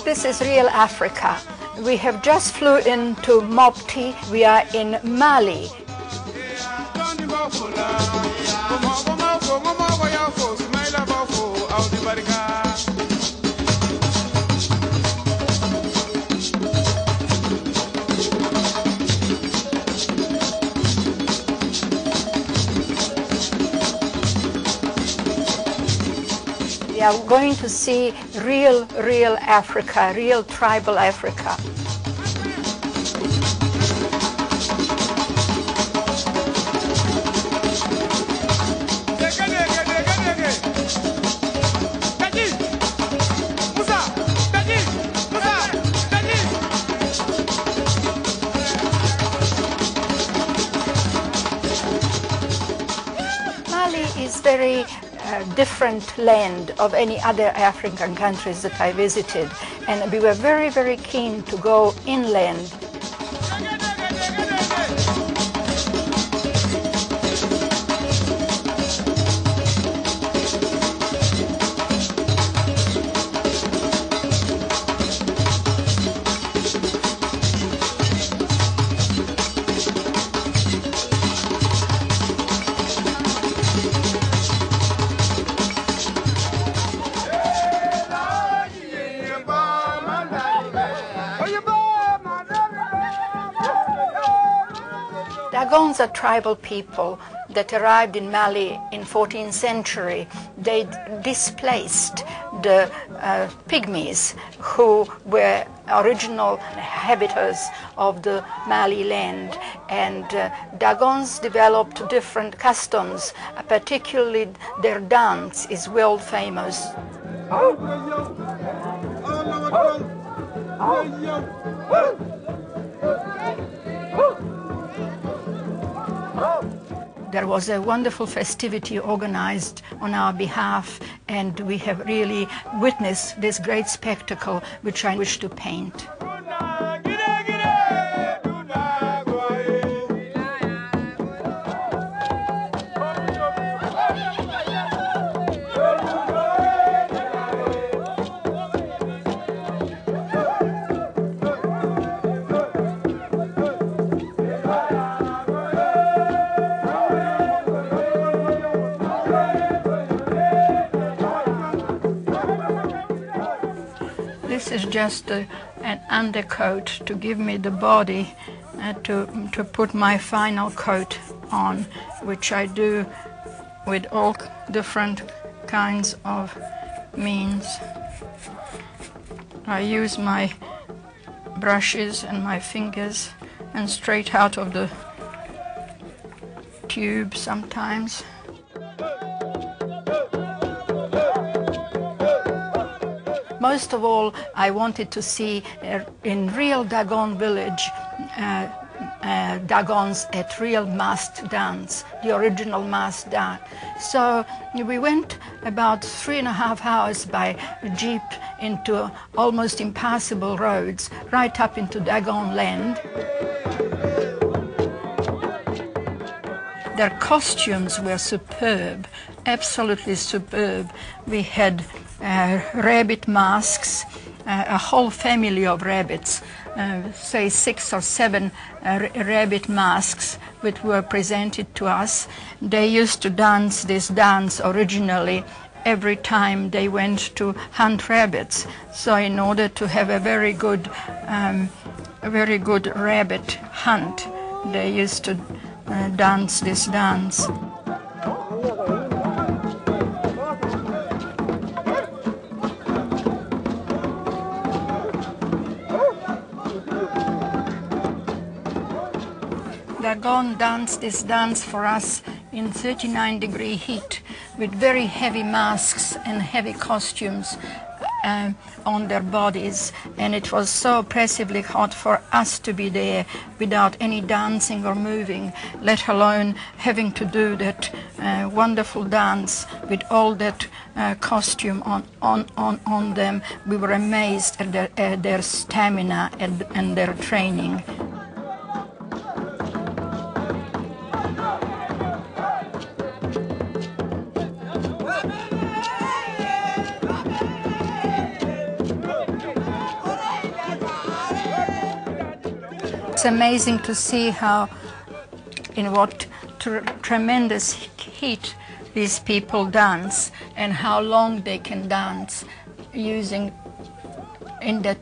This is real Africa. We have just flew into Mopti. We are in Mali. We are going to see real Africa, real tribal Africa. Mali is very different land of any other African countries that I visited, and we were very keen to go inland. Dogons are tribal people that arrived in Mali in 14th century. They displaced the pygmies who were original inhabitants of the Mali land, and Dogons developed different customs, particularly their dance is world famous. There was a wonderful festivity organized on our behalf, and we have really witnessed this great spectacle which I wish to paint. This is just an undercoat to give me the body to put my final coat on, which I do with all different kinds of means. I use my brushes and my fingers and straight out of the tube sometimes. Most of all, I wanted to see in real Dogon village Dogons at real masked dance, the original masked dance. So we went about 3.5 hours by jeep into almost impassable roads, right up into Dogon land. Their costumes were superb, absolutely superb. We had rabbit masks, a whole family of rabbits, say 6 or 7 rabbit masks which were presented to us. They used to dance this dance originally every time they went to hunt rabbits. So in order to have a very good rabbit hunt, they used to dance this dance. Dogon danced this dance for us in 39-degree heat with very heavy masks and heavy costumes on their bodies, and it was so oppressively hot for us to be there without any dancing or moving, let alone having to do that wonderful dance with all that costume on them. We were amazed at their stamina and their training. It's amazing to see how, in what tremendous heat these people dance, and how long they can dance using in that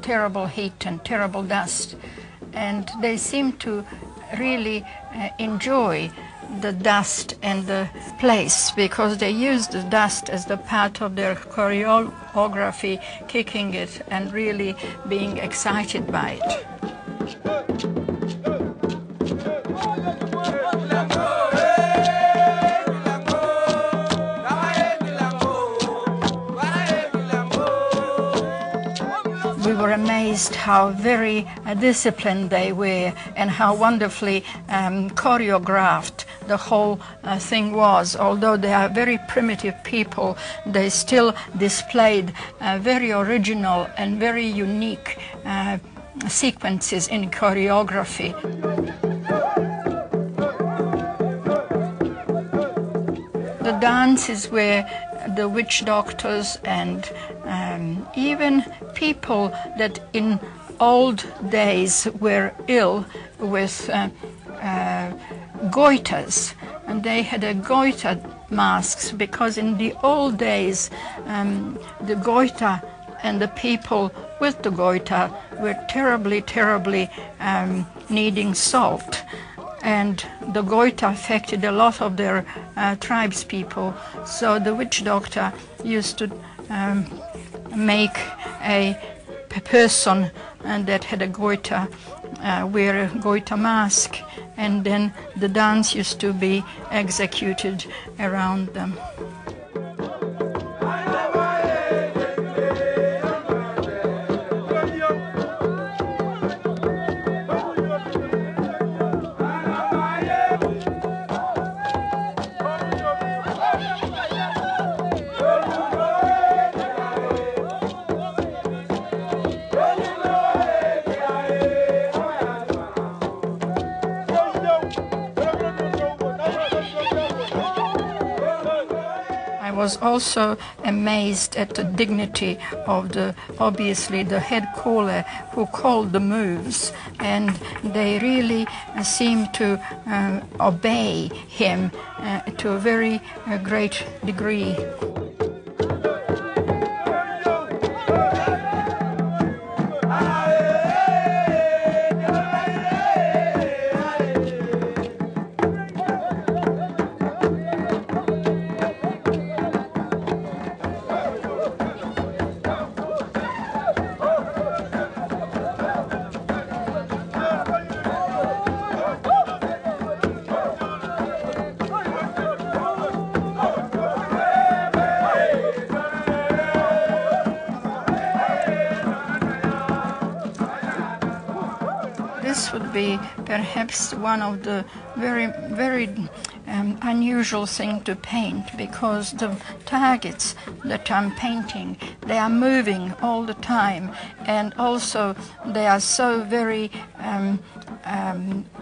terrible heat and terrible dust. And they seem to really enjoy the dust and the place, because they use the dust as the part of their choreography, kicking it and really being excited by it. We were amazed how very disciplined they were, and how wonderfully choreographed the whole thing was. Although they are very primitive people, they still displayed very original and very unique sequences in choreography. The dances were the witch doctors and even people that in old days were ill with goiters, and they had a goiter masks, because in the old days the goiter and the people with the goiter were terribly needing salt, and the goiter affected a lot of their tribespeople. So the witch doctor used to make a person that had a goiter wear a goiter mask, and then the dance used to be executed around them. I was also amazed at the dignity of obviously the head caller who called the moves, and they really seemed to obey him to a very great degree. This would be perhaps one of the very unusual things to paint, because the targets that I'm painting, they are moving all the time, and also they are so very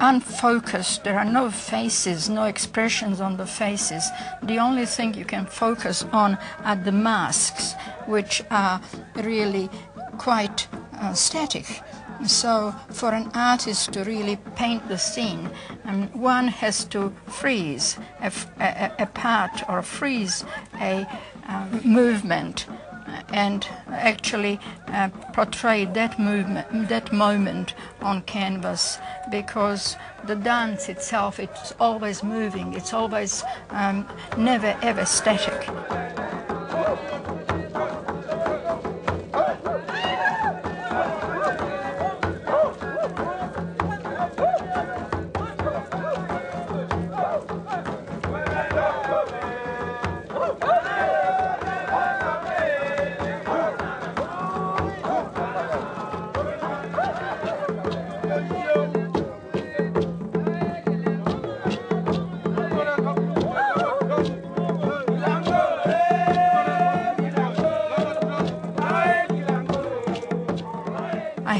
unfocused. There are no faces, no expressions on the faces. The only thing you can focus on are the masks, which are really quite static. So for an artist to really paint the scene, one has to freeze a part or freeze a movement, and actually portray that movement, that moment on canvas, because the dance itself, it's always moving, it's always never ever static.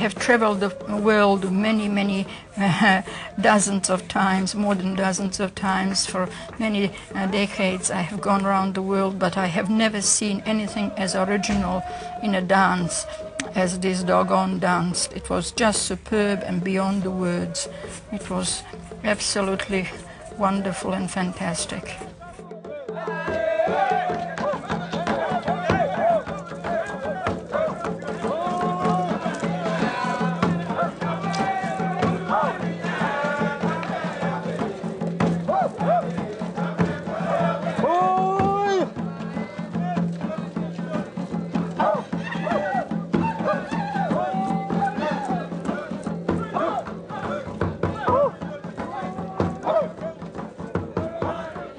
have traveled the world many dozens of times, more than dozens of times. For many decades I have gone around the world, but I have never seen anything as original in a dance as this Dogon dance. It was just superb and beyond the words. It was absolutely wonderful and fantastic.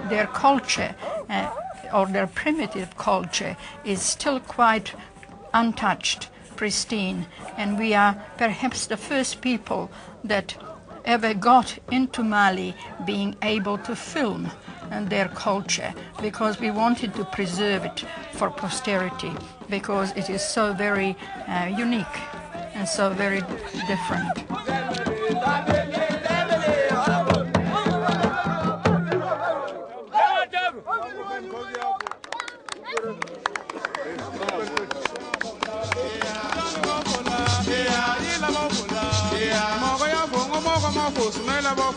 Their culture, or their primitive culture, is still quite untouched, pristine, and we are perhaps the first people that ever got into Mali being able to film their culture, because we wanted to preserve it for posterity, because it is so very unique and so very different. Smell about